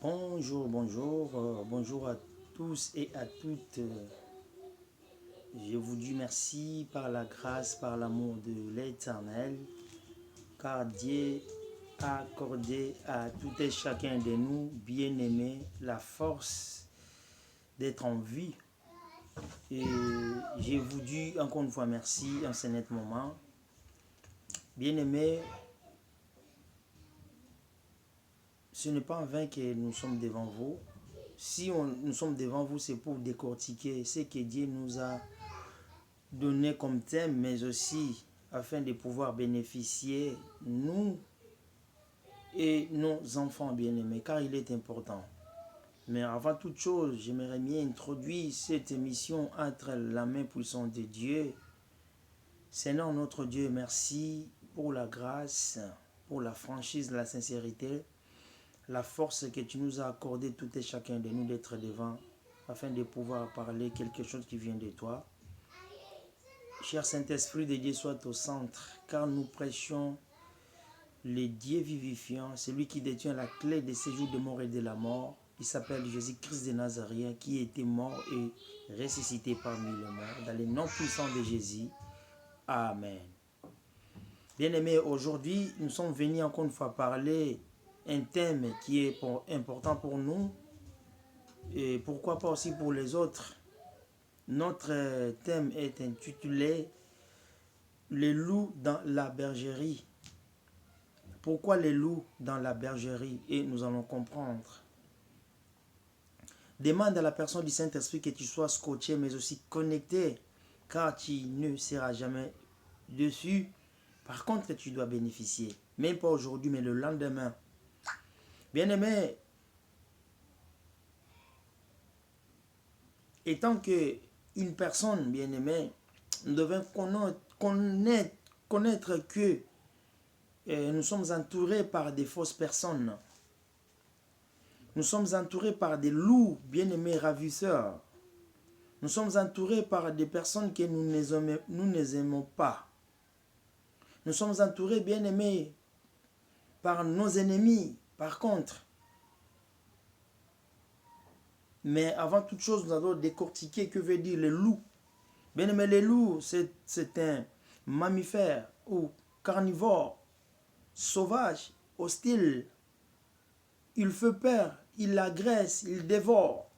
Bonjour à tous et à toutes. Je vous dis merci par la grâce, par l'amour de l'Éternel, car Dieu a accordé à tout et chacun de nous, bien-aimés, la force d'être en vie. Et je vous dis encore une fois merci en ce net moment. Bien-aimés, ce n'est pas en vain que nous sommes devant vous. Si nous sommes devant vous, c'est pour décortiquer ce que Dieu nous a donné comme thème, mais aussi afin de pouvoir bénéficier, nous et nos enfants bien-aimés, car il est important. Mais avant toute chose, j'aimerais bien introduire cette émission entre la main puissante de Dieu. Seigneur notre Dieu, merci pour la grâce, pour la franchise, la sincérité, la force que tu nous as accordé tout et chacun de nous d'être devant, afin de pouvoir parler quelque chose qui vient de toi. Cher Saint-Esprit de Dieu, soit au centre, car nous prêchons le Dieu vivifiant, celui qui détient la clé des séjours de mort et de la mort. Il s'appelle Jésus-Christ de Nazareth, qui était mort et ressuscité parmi les morts, dans les noms puissants de Jésus. Amen. Bien-aimés, aujourd'hui, nous sommes venus encore une fois parler un thème qui est important pour nous, et pourquoi pas aussi pour les autres. Notre thème est intitulé « Les loups dans la bergerie ». Pourquoi les loups dans la bergerie? Et nous allons comprendre. Demande à la personne du Saint-Esprit que tu sois scotché, mais aussi connecté, car tu ne seras jamais dessus. Par contre, tu dois bénéficier. Même pas aujourd'hui, mais le lendemain. Bien-aimé, étant qu'une personne bien-aimée, nous devons connaître que nous sommes entourés par des fausses personnes. Nous sommes entourés par des loups bien-aimés ravisseurs. Nous sommes entourés par des personnes que nous ne aimons pas. Nous sommes entourés bien-aimés par nos ennemis. Par contre, mais avant toute chose, nous allons décortiquer que veut dire le loup. Bien-aimés, les loups, c'est un mammifère ou carnivore, sauvage, hostile. Il fait peur, il agresse, il dévore.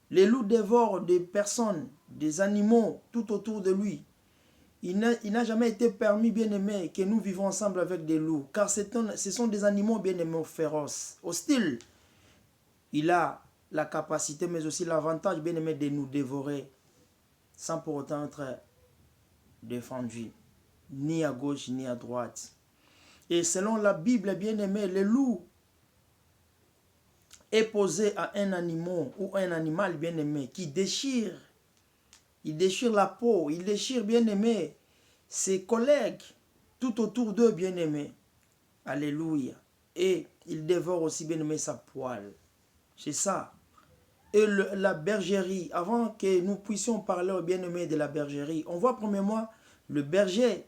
Les loups dévorent des personnes, des animaux tout autour de lui. Il n'a jamais été permis, bien-aimé, que nous vivons ensemble avec des loups, car ce sont des animaux, bien-aimés, féroces, hostiles. Il a la capacité, mais aussi l'avantage, bien-aimé, de nous dévorer, sans pour autant être défendu, ni à gauche, ni à droite. Et selon la Bible, bien-aimé, les loups est posé à un animal ou un animal bien-aimé qui déchire. Il déchire la peau, il déchire bien-aimé ses collègues tout autour d'eux bien-aimé. Alléluia. Et il dévore aussi bien-aimé sa poêle. C'est ça. Et la bergerie, avant que nous puissions parler au bien-aimé de la bergerie, on voit premièrement le berger.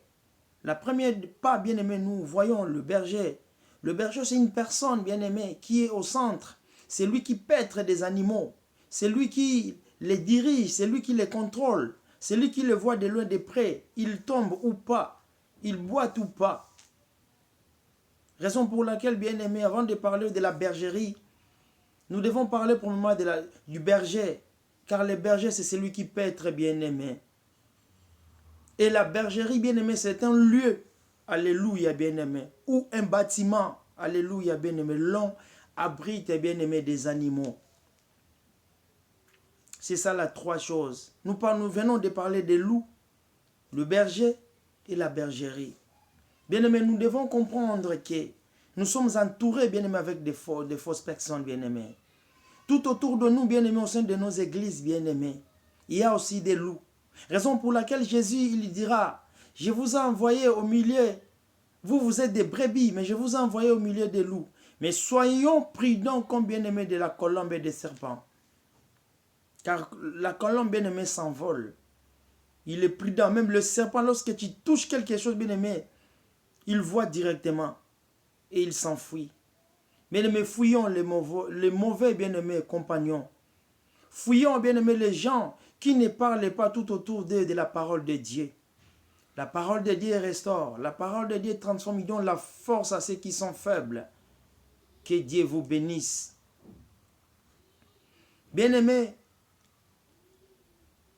La première pas bien-aimé, nous voyons le berger. Le berger, c'est une personne bien-aimée qui est au centre. C'est lui qui paître des animaux. C'est lui qui les dirige. C'est lui qui les contrôle. C'est lui qui les voit de loin de près. Il tombe ou pas. Il boite ou pas. Raison pour laquelle, bien-aimé, avant de parler de la bergerie, nous devons parler pour le moment du berger. Car le berger, c'est celui qui paître bien-aimé. Et la bergerie, bien-aimé, c'est un lieu, alléluia, bien-aimé, ou un bâtiment, alléluia, bien-aimé, l'on abrite, bien-aimé, des animaux. C'est ça la trois choses. Nous venons de parler des loups, le berger et la bergerie. Bien-aimé, nous devons comprendre que nous sommes entourés, bien-aimé, avec des fausses personnes, bien-aimé. Tout autour de nous, bien-aimé, au sein de nos églises, bien-aimé, il y a aussi des loups. Raison pour laquelle Jésus, il dira, je vous ai envoyé au milieu, vous êtes des brebis, mais je vous ai envoyé au milieu des loups. Mais soyons prudents comme bien-aimés de la colombe et des serpents. Car la colombe, bien-aimé, s'envole. Il est prudent. Même le serpent, lorsque tu touches quelque chose, bien-aimé, il voit directement et il s'enfuit. Bien-aimés, fouillons les mauvais bien-aimés compagnons. Fouillons, bien-aimés, les gens qui ne parlent pas tout autour d'eux de la parole de Dieu. La parole de Dieu restaure. La parole de Dieu transforme. Il donne la force à ceux qui sont faibles. Que Dieu vous bénisse. Bien-aimés,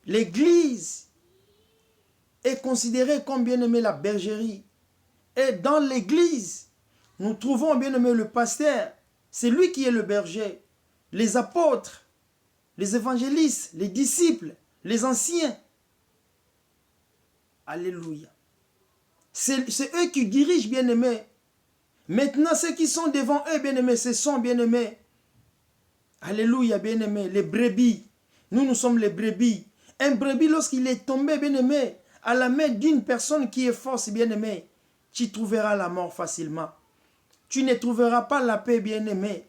l'Église est considérée comme, bien-aimé, la bergerie. Et dans l'Église, nous trouvons, bien-aimé, le pasteur. C'est lui qui est le berger. Les apôtres, les évangélistes, les disciples, les anciens. Alléluia. C'est eux qui dirigent, bien-aimés. Maintenant, ceux qui sont devant eux, bien-aimés, ce sont, bien-aimés. Alléluia, bien-aimés, les brebis. Nous sommes les brebis. Un brebis, lorsqu'il est tombé, bien-aimé, à la main d'une personne qui est forte, bien-aimé, tu trouveras la mort facilement. Tu ne trouveras pas la paix, bien-aimé.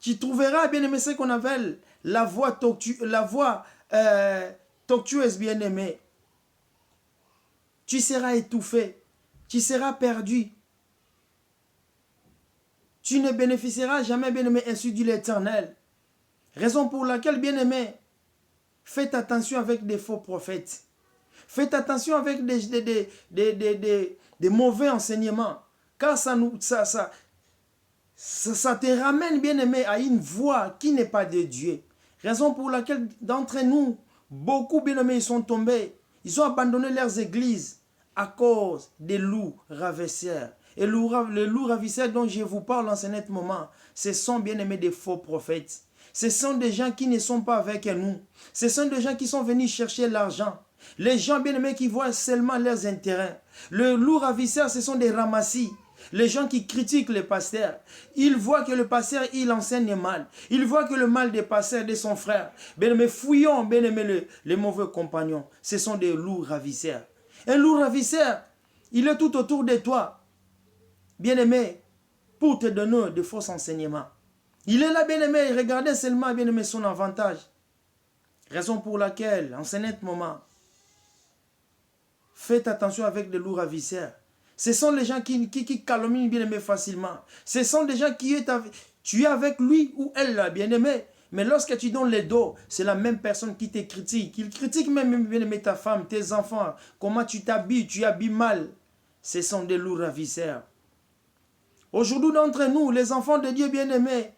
Tu trouveras, bien-aimé, ce qu'on appelle la voie tortueuse, bien-aimé. Tu seras étouffé. Tu seras perdu. Tu ne bénéficieras jamais, bien-aimé, ainsi dit l'Éternel. Raison pour laquelle, bien-aimé, faites attention avec des faux prophètes. Faites attention avec des mauvais enseignements. Car ça te ramène, bien-aimé, à une voie qui n'est pas de Dieu. Raison pour laquelle, d'entre nous, beaucoup, bien-aimés, ils sont tombés. Ils ont abandonné leurs églises à cause des loups ravisseurs. Et les loups ravisseurs dont je vous parle en ce net moment, ce sont, bien-aimés, des faux prophètes. Ce sont des gens qui ne sont pas avec nous. Ce sont des gens qui sont venus chercher l'argent. Les gens, bien-aimés, qui voient seulement leurs intérêts. Le loup ravisseur, ce sont des ramassis. Les gens qui critiquent le pasteur, ils voient que le pasteur, il enseigne mal. Ils voient que le mal des pasteurs, de son frère. Bien-aimés, fouillons, bien-aimés, les mauvais compagnons. Ce sont des loups ravisseurs. Un loup ravisseur, il est tout autour de toi. Bien-aimé, pour te donner de faux enseignements. Il est là, bien-aimé, regardez seulement, bien-aimé, son avantage. Raison pour laquelle, en ce net moment, faites attention avec les loups ravisseurs. Ce sont les gens qui calomnient, bien-aimé, facilement. Ce sont des gens qui tu es avec lui ou elle, là, bien-aimé. Mais lorsque tu donnes le dos, c'est la même personne qui te critique. Il critique même, bien-aimé, ta femme, tes enfants. Comment tu t'habilles, tu habilles mal. Ce sont des loups ravisseurs. Aujourd'hui, d'entre nous, les enfants de Dieu bien-aimés,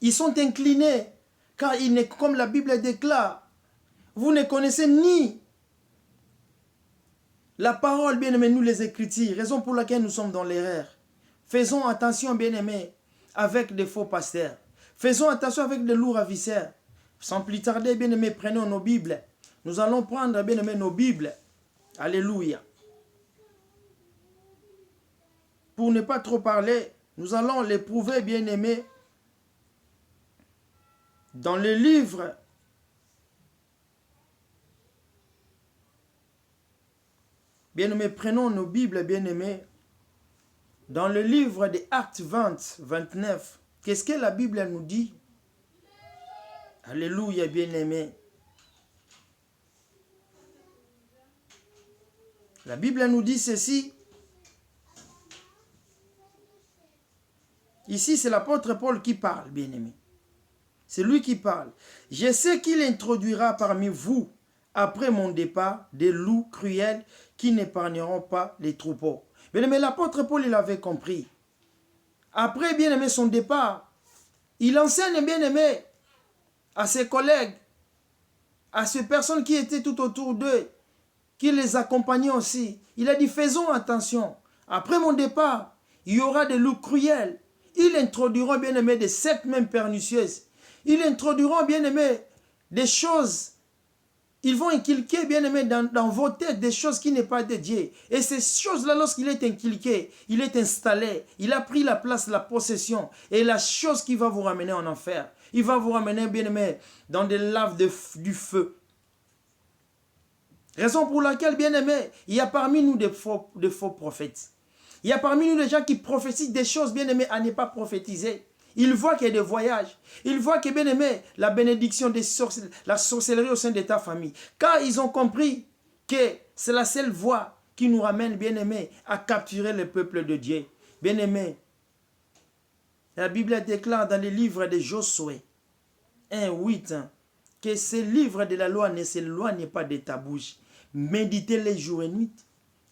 ils sont inclinés, car comme la Bible déclare, vous ne connaissez ni la parole, bien-aimés, nous les Écritures, raison pour laquelle nous sommes dans l'erreur. Faisons attention, bien-aimés, avec des faux pasteurs. Faisons attention avec des loups ravisseurs. Sans plus tarder, bien-aimés, prenons nos Bibles. Nous allons prendre, bien-aimés, nos Bibles. Alléluia. Pour ne pas trop parler, nous allons l'éprouver, bien-aimés, dans le livre bien-aimés, prenons nos Bibles, bien-aimés, dans le livre des Actes 20, 29. Qu'est-ce que la Bible nous dit? Alléluia, bien-aimés. La Bible nous dit ceci. Ici, c'est l'apôtre Paul qui parle, bien-aimé. C'est lui qui parle. Je sais qu'il introduira parmi vous, après mon départ, des loups cruels qui n'épargneront pas les troupeaux. Bien-aimé, l'apôtre Paul, il avait compris. Après, bien-aimé, son départ, il enseigne, bien-aimé, à ses collègues, à ces personnes qui étaient tout autour d'eux, qui les accompagnaient aussi. Il a dit, faisons attention. Après mon départ, il y aura des loups cruels. Ils introduiront, bien-aimé, des sectes même pernicieuses. Ils introduiront, bien-aimé, des choses. Ils vont inculquer, bien-aimé, dans vos têtes des choses qui n'est pas de Dieu. Et ces choses-là, lorsqu'il est inculqué, il est installé, il a pris la place, la possession. Et la chose qui va vous ramener en enfer, il va vous ramener, bien-aimé, dans des laves du feu. Raison pour laquelle, bien-aimé, il y a parmi nous des faux prophètes. Il y a parmi nous des gens qui prophétisent des choses, bien-aimés, à ne pas prophétiser. Ils voient qu'il y a des voyages. Ils voient que, bien-aimé, la bénédiction des la sorcellerie au sein de ta famille. Car ils ont compris que c'est la seule voie qui nous ramène, bien-aimé, à capturer le peuple de Dieu. Bien-aimé, La Bible déclare dans le livre de Josué 1:8 que ce livre de la loi ne s'éloigne pas de ta bouche. Méditez-les jour et nuit.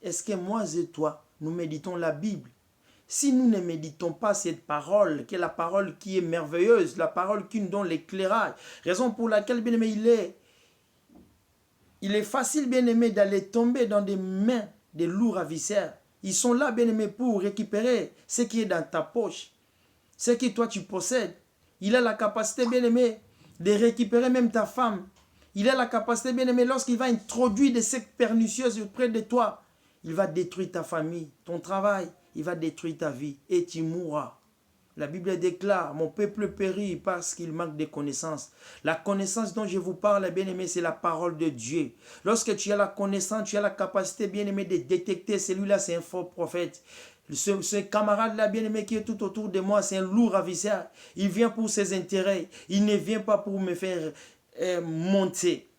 Est-ce que moi et toi, nous méditons la Bible? Si nous ne méditons pas cette parole, qui est la parole qui est merveilleuse, la parole qui nous donne l'éclairage, raison pour laquelle, bien aimé, il est facile, bien aimé, d'aller tomber dans des mains des loups ravisseurs. Ils sont là, bien aimé, pour récupérer ce qui est dans ta poche, ce que toi tu possèdes. Il a la capacité, bien aimé, de récupérer même ta femme. Il a la capacité, bien aimé, lorsqu'il va introduire des sectes pernicieuses auprès de toi, il va détruire ta famille, ton travail, il va détruire ta vie et tu mourras. La Bible déclare, mon peuple périt parce qu'il manque de connaissances. La connaissance dont je vous parle, bien aimé, c'est la parole de Dieu. Lorsque tu as la connaissance, tu as la capacité, bien aimé, de détecter celui-là, c'est un faux prophète. Ce camarade-là, bien aimé, qui est tout autour de moi, c'est un loup ravisseur. Il vient pour ses intérêts. Il ne vient pas pour me faire monter.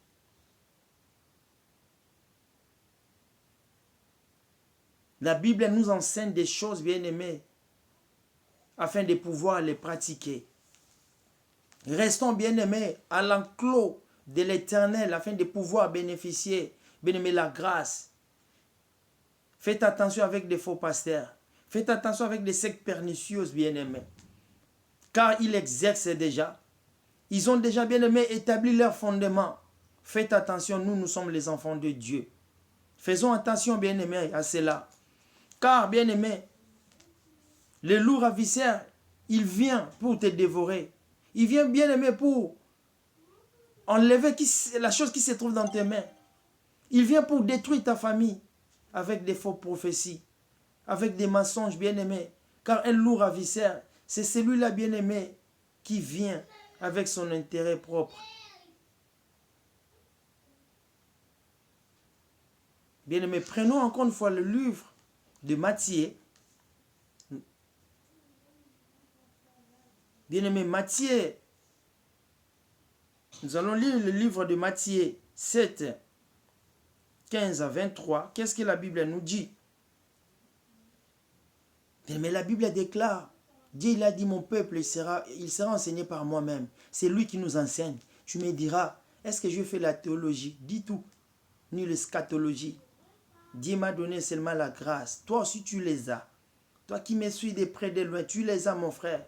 La Bible nous enseigne des choses, bien aimées, afin de pouvoir les pratiquer. Restons, bien aimés, à l'enclos de l'Éternel, afin de pouvoir bénéficier, bien aimé, la grâce. Faites attention avec des faux pasteurs. Faites attention avec des sectes pernicieuses, bien aimés. Car ils exercent déjà. Ils ont déjà, bien aimé, établi leur fondement. Faites attention, nous sommes les enfants de Dieu. Faisons attention, bien aimés, à cela. Car, bien aimé, le loup ravisseur, il vient pour te dévorer. Il vient, bien aimé, pour enlever la chose qui se trouve dans tes mains. Il vient pour détruire ta famille avec des fausses prophéties, avec des mensonges, bien aimé. Car un loup ravisseur, c'est celui-là, bien aimé, qui vient avec son intérêt propre. Bien aimé, prenons encore une fois le livre de Matthieu. Bien aimé, Matthieu. Nous allons lire le livre de Matthieu 7, 15 à 23. Qu'est-ce que la Bible nous dit? Bien aimé, la Bible déclare, Dieu il a dit, mon peuple, il sera enseigné par moi-même. C'est lui qui nous enseigne. Tu me diras, est-ce que je fais la théologie? Dis tout, ni l'eschatologie. Dieu m'a donné seulement la grâce. Toi aussi, tu les as. Toi qui me suis de près de loin, tu les as, mon frère.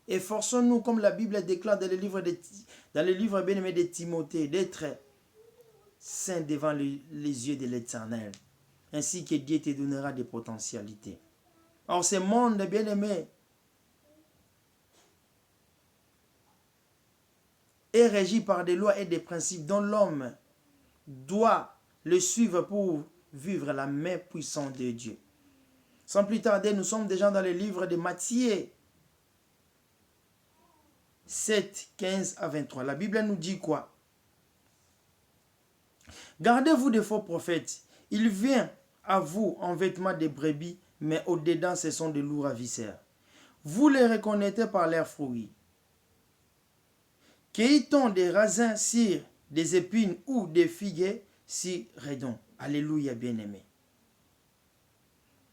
Efforçons-nous, comme la Bible déclare dans le livre bien-aimé de Timothée, d'être saint devant les yeux de l'Éternel, ainsi que Dieu te donnera des potentialités. Or, ce monde, bien-aimé, est régi par des lois et des principes dont l'homme doit le suivre pour vivre la main puissante de Dieu. Sans plus tarder, nous sommes déjà dans le livre de Matthieu 7, 15 à 23. La Bible nous dit quoi? Gardez-vous des faux prophètes. Il vient à vous en vêtements de brebis, mais au-dedans, ce sont des loups ravisseurs. Vous les reconnaîtrez par leurs fruits. Cueille-t-on des raisins sur des épines ou des figues sur redons? Alléluia, bien-aimé.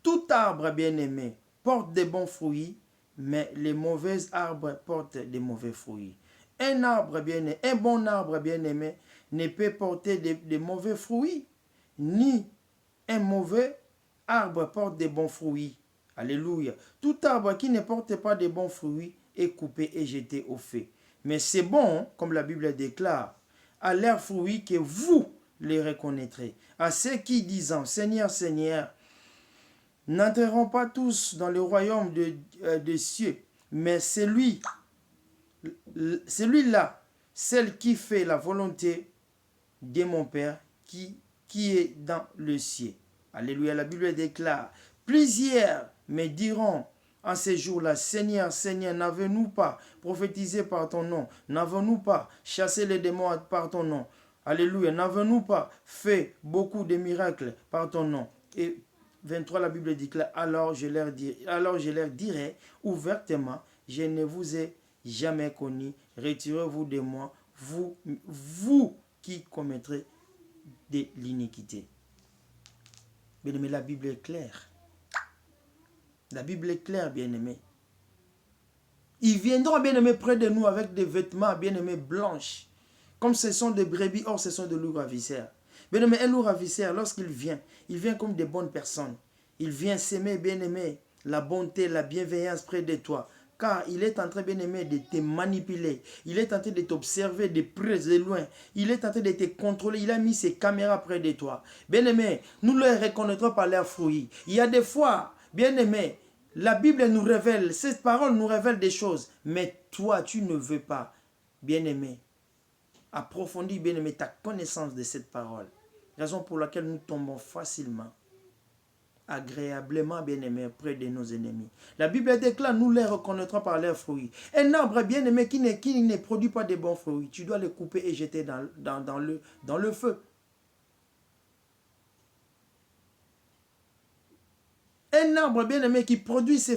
Tout arbre bien-aimé porte de bons fruits, mais les mauvais arbres portent de mauvais fruits. Un bon arbre bien-aimé ne peut porter de mauvais fruits, ni un mauvais arbre porte de bons fruits. Alléluia. Tout arbre qui ne porte pas de bons fruits est coupé et jeté au feu. Mais c'est bon, comme la Bible déclare, à leurs fruits que vous les reconnaîtrez. À ceux qui disent, Seigneur, Seigneur, n'entreront pas tous dans le royaume des cieux, mais celui-là, celle qui fait la volonté de mon Père qui est dans le ciel. Alléluia, la Bible déclare, plusieurs me diront en ces jours-là, Seigneur, Seigneur, n'avons-nous pas prophétisé par ton nom? N'avons-nous pas chassé les démons par ton nom? Alléluia, n'avons-nous pas fait beaucoup de miracles par ton nom? Et 23, la Bible déclare, alors je leur dirai ouvertement, je ne vous ai jamais connu, retirez-vous de moi, vous qui commettrez de l'iniquité. Bien-aimé, la Bible est claire. La Bible est claire, bien-aimé. Ils viendront, bien-aimés, près de nous avec des vêtements, bien-aimés, blanches. Comme ce sont des brebis, or ce sont des loups ravisseurs. Bien-aimé, un loup ravisseur, lorsqu'il vient comme des bonnes personnes. Il vient s'aimer, bien-aimé, la bonté, la bienveillance près de toi. Car il est en train, bien-aimé, de te manipuler. Il est en train de t'observer de près, de loin. Il est en train de te contrôler. Il a mis ses caméras près de toi. Bien-aimé, nous les reconnaîtrons par leurs fruits. Il y a des fois, bien-aimé, la Bible nous révèle, cette parole nous révèle des choses. Mais toi, tu ne veux pas, bien-aimé, approfondir, bien-aimé, ta connaissance de cette parole. Raison pour laquelle nous tombons facilement, agréablement, bien-aimé, près de nos ennemis. La Bible déclare, nous les reconnaîtrons par leurs fruits. Un arbre, bien-aimé, qui ne produit pas de bons fruits, tu dois le couper et jeter dans le feu. Un arbre, bien-aimé, qui produit ses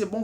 bons fruits,